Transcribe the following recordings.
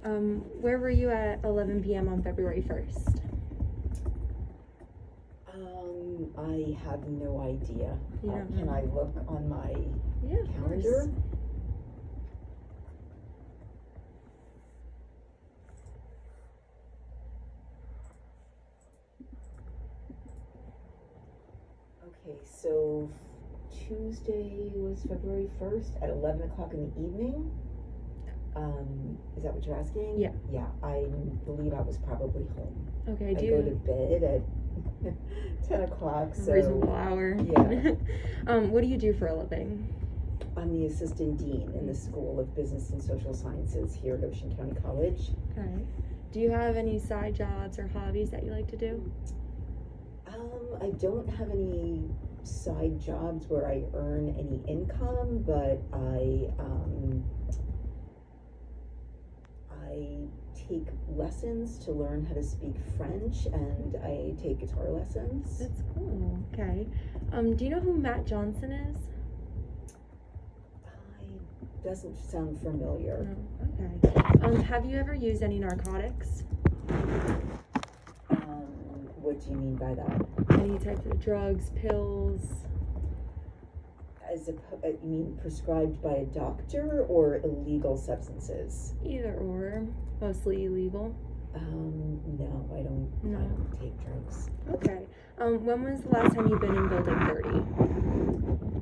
Where were you at 11 p.m. on February 1st? I have no idea. You don't Can know? I look on my Yeah, of calendar? course. Okay, so Tuesday was February 1st at 11 o'clock in the evening. Is that what you're asking? Yeah. Yeah, I believe I was probably home. Okay, I go to bed at 10 o'clock, so. reasonable hour. Yeah. What do you do for a living? I'm the assistant dean in the School of Business and Social Sciences here at Ocean County College. Okay. Do you have any side jobs or hobbies that you like to do? I don't have any side jobs where I earn any income, but I take lessons to learn how to speak French, and I take guitar lessons. That's cool. Okay. Do you know who Matt Johnson is? Doesn't sound familiar. No. Okay. Have you ever used any narcotics? What do you mean by that? Any types of drugs, pills? You mean prescribed by a doctor or illegal substances? Either or. Mostly illegal. No, I don't. No. I don't take drugs. Okay. When was the last time you've been in building 30?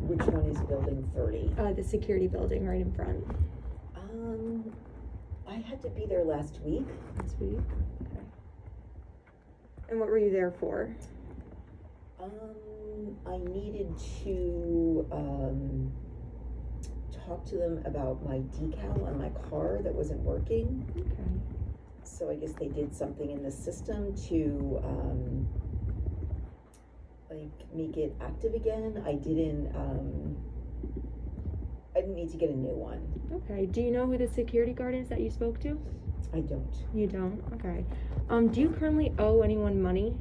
Which one is building 30? The security building right in front. I had to be there last week. Last week? Okay. And what were you there for? I needed to talk to them about my decal on my car that wasn't working. Okay. So I guess they did something in the system to make it active again. I didn't need to get a new one. Okay. Do you know who the security guard is that you spoke to? I don't. You don't? Okay. Do you currently owe anyone money?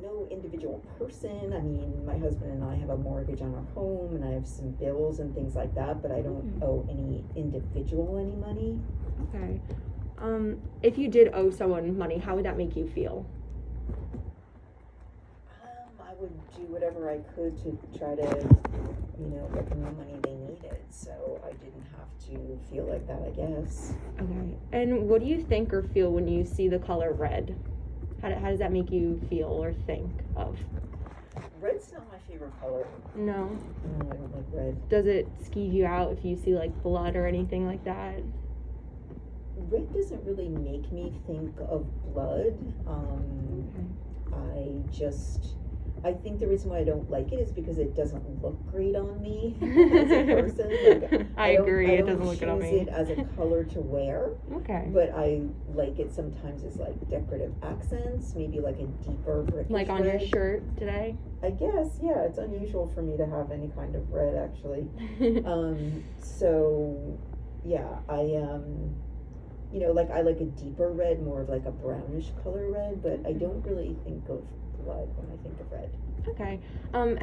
No individual person. I mean, my husband and I have a mortgage on our home, and I have some bills and things like that, but I don't owe any individual any money. Okay. If you did owe someone money, how would that make you feel? I would do whatever I could to try to, get them the money they needed, so I didn't have to feel like that, I guess. Okay. And what do you think or feel when you see the color red? How does that make you feel or think of? Red's not my favorite color. No? No, I don't like red. Does it skeeve you out if you see like blood or anything like that? Red doesn't really make me think of blood. I think the reason why I don't like it is because it doesn't look great on me as a person. Like, I agree, it doesn't don't look good on me. choose it as a color to wear. Okay. But I like it sometimes as like decorative accents, maybe like a deeper brickish Like on your red. shirt today? I guess, yeah, it's unusual for me to have any kind of red actually. So yeah, I like a deeper red, more of like a brownish color red, but I don't really think of blood when I think of red. Okay.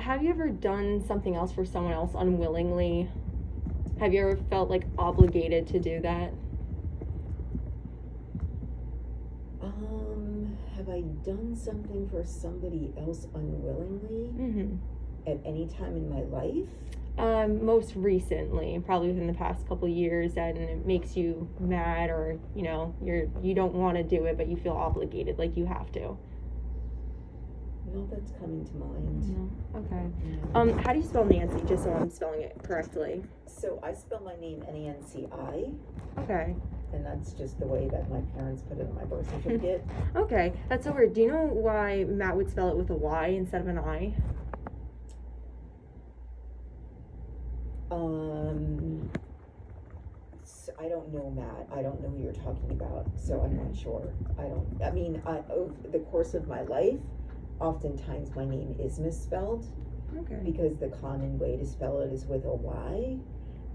Have you ever done something else for someone else unwillingly? Have you ever felt like obligated to do that? Have I done something for somebody else unwillingly Mm-hmm. at any time in my life? Most recently, probably within the past couple of years, and it makes you mad, or you don't want to do it, but you feel obligated, like you have to. No, that's coming to mind. No. Okay. No. How do you spell Nancy? Just so I'm spelling it correctly. So I spell my name Nanci, Okay. and that's just the way that my parents put it on my birth certificate. Okay. That's so weird. Do you know why Matt would spell it with a Y instead of an I? So I don't know, Matt. I don't know who you're talking about, so I'm not sure. Over the course of my life, oftentimes my name is misspelled Okay. because the common way to spell it is with a Y.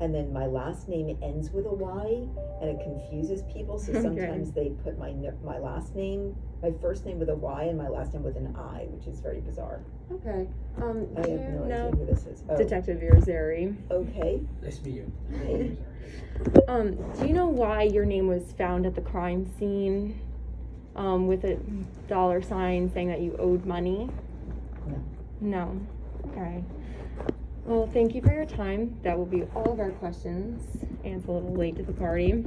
and then my last name ends with a Y, and it confuses people, so Okay. sometimes they put my last name, my first name with a Y and my last name with an I, which is very bizarre. Okay. I Do have you no idea know who this is. Oh, Detective Irizarry? okay. Nice to meet you. Hi. Do you know why your name was found at the crime scene, with a dollar sign saying that you owed money? No. No. Okay. Well, thank you for your time. That will be all of our questions. Anne's a little late to the party.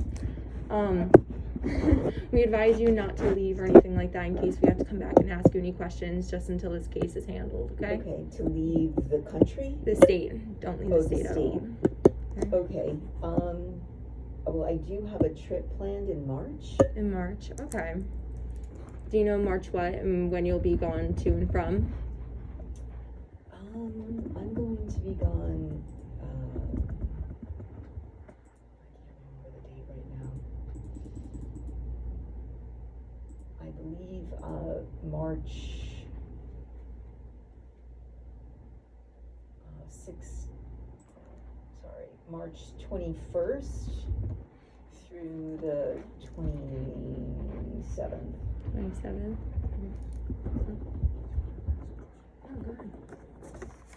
We advise you not to leave or anything like that in case we have to come back and ask you any questions just until this case is handled, okay? Okay, to leave the country? The state. Don't leave Oh, the the state at all. Okay, well, I do have a trip planned in March. In March, okay. Do you know March what and when you'll be going to and from? I'm going to be gone, I can't remember the date right now. I believe, March 21st through the 27th. 27th. Oh, good.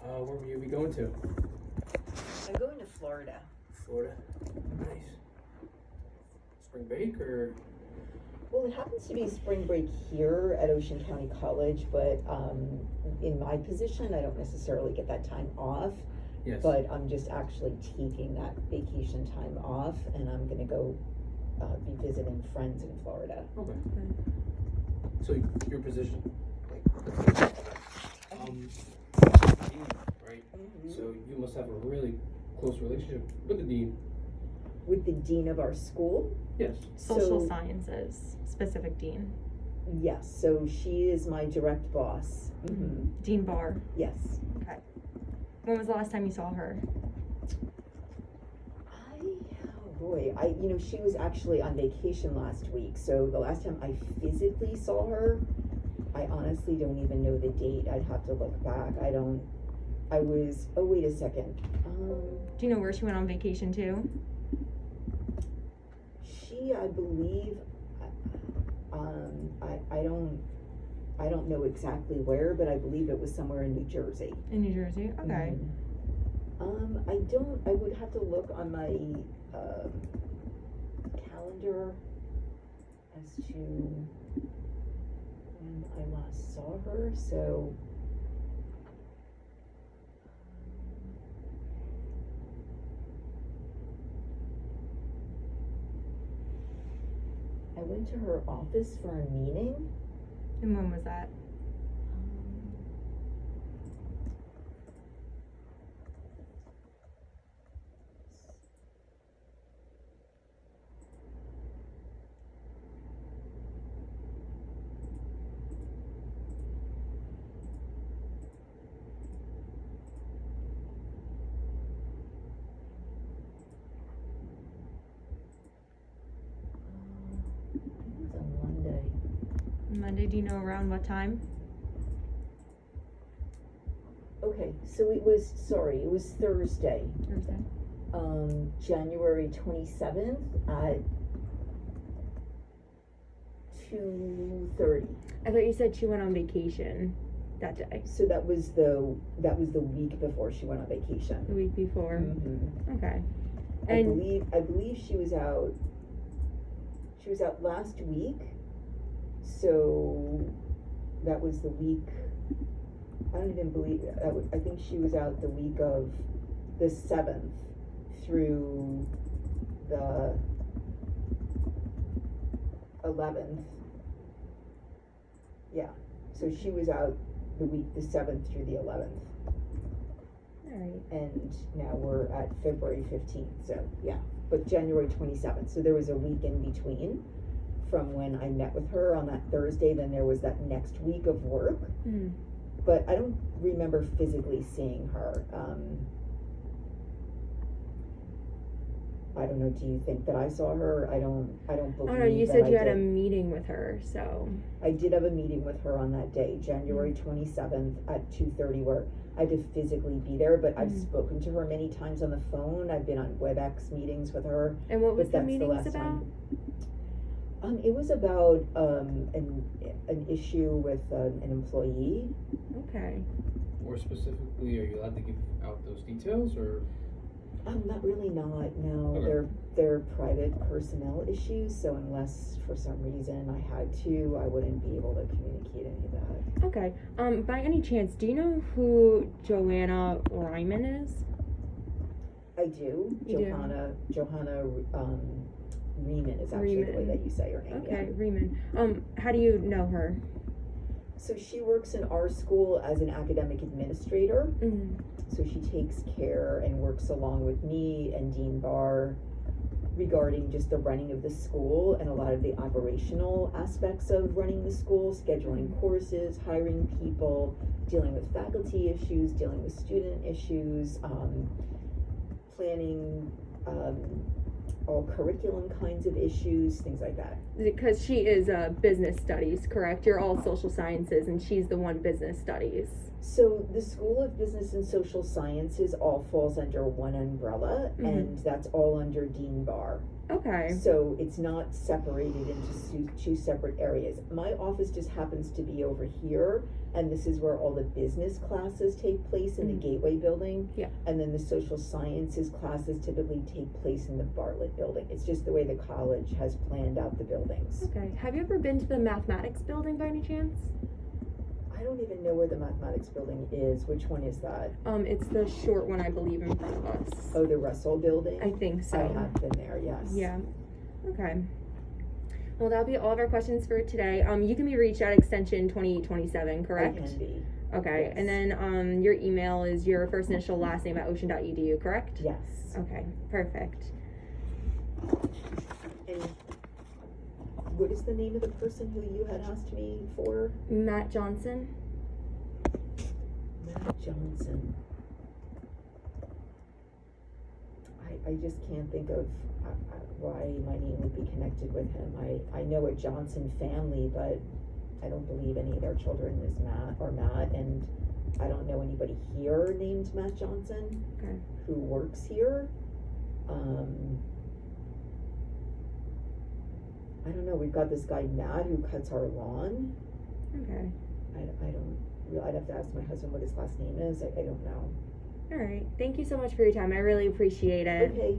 Where will you be going to? I'm going to Florida. Florida. Nice. Spring break or? Well, it happens to be spring break here at Ocean County College, but in my position, I don't necessarily get that time off. Yes. But I'm just actually taking that vacation time off, and I'm gonna go be visiting friends in Florida. Okay. So your position, like, dean, right? Mm-hmm. So you must have a really close relationship with the dean. With the dean of our school? Yes. Social So- sciences, specific dean. Yes, so she is my direct boss. Mm-hmm. Dean Barr. Yes. Okay. When was the last time you saw her? She was actually on vacation last week, so the last time I physically saw her, I honestly don't even know the date. I'd have to look back. oh, wait a second. Do you know where she went on vacation to? I believe, I don't know exactly where, but I believe it was somewhere in New Jersey. In New Jersey? Okay. I would have to look on my, calendar as to when I last saw her, so. I went to her office for a meeting. And when was that? It was on Monday. Monday, do you know around what time? Okay, so it was Thursday, Thursday. January 27th at 2:30. I thought you said she went on vacation that day. So that was the week before she went on vacation. The week before. Mhm. Okay. I And believe she was out last week, so that was the week. I don't even believe I think she was out the week of the 7th through the 11th. Yeah, so she was out the 7th through the 11th, all right. and now we're at February 15th, so yeah, but January 27th, so there was a week in between from when I met with her on that Thursday, then there was that next week of work, Mm. but I don't remember physically seeing her. I don't know, do you think that I saw her? I don't I believe don't know, you that said I you had a did. meeting with her, so. I did have a meeting with her on that day, January 27th at 2:30, where I had to physically be there, but I've Mhm. spoken to her many times on the phone. I've been on WebEx meetings with her. And what was But the that's the meetings last about? time. It was about an issue with an employee. Okay. Or specifically, are you allowed to give out those details, or? Not really, not, no, Okay. they're private personnel issues, so unless for some reason I had to, I wouldn't be able to communicate any of that. Okay. By any chance, do you know who Joanna Ryman is? I do, You do? Johanna, Riemann is actually the way Riemann. that you say her name, yeah. Okay, Ryman. How do you know her? So she works in our school as an academic administrator. Mm. So she takes care and works along with me and Dean Barr regarding just the running of the school and a lot of the operational aspects of running the school, scheduling courses, hiring people, dealing with faculty issues, dealing with student issues, planning all curriculum kinds of issues, things like that. Because she is business studies, correct? You're all social sciences, and she's the one business studies. So the School of Business and Social Sciences all falls under one umbrella, Mhm. and that's all under Dean Barr. Okay. So it's not separated into two separate areas. My office just happens to be over here, and this is where all the business classes take place in Mhm. the Gateway building. Yeah. And then the social sciences classes typically take place in the Bartlett building. It's just the way the college has planned out the buildings. Okay. Have you ever been to the mathematics building by any chance? I don't even know where the mathematics building is. Which one is that? It's the short one, I believe, in front of us. Oh, the Russell building? I think so. I have been there, yes. Yeah. Okay. Well, that'll be all of our questions for today. You can be reached at extension 2827, correct? I can be, Okay. yes. And then your email is your first initial last name at ocean.edu, correct? yes. Okay. Perfect. And what is the name of the person who you had asked me for? Matt Johnson. Matt Johnson. I just can't think of why my name would be connected with him. I know a Johnson family, but I don't believe any of their children is Matt, and I don't know anybody here named Matt Johnson Okay. who works here. I don't know, we've got this guy Matt who cuts our lawn. Okay. I'd have to ask my husband what his last name is. I don't know. All right. Thank you so much for your time. I really appreciate it. Okay,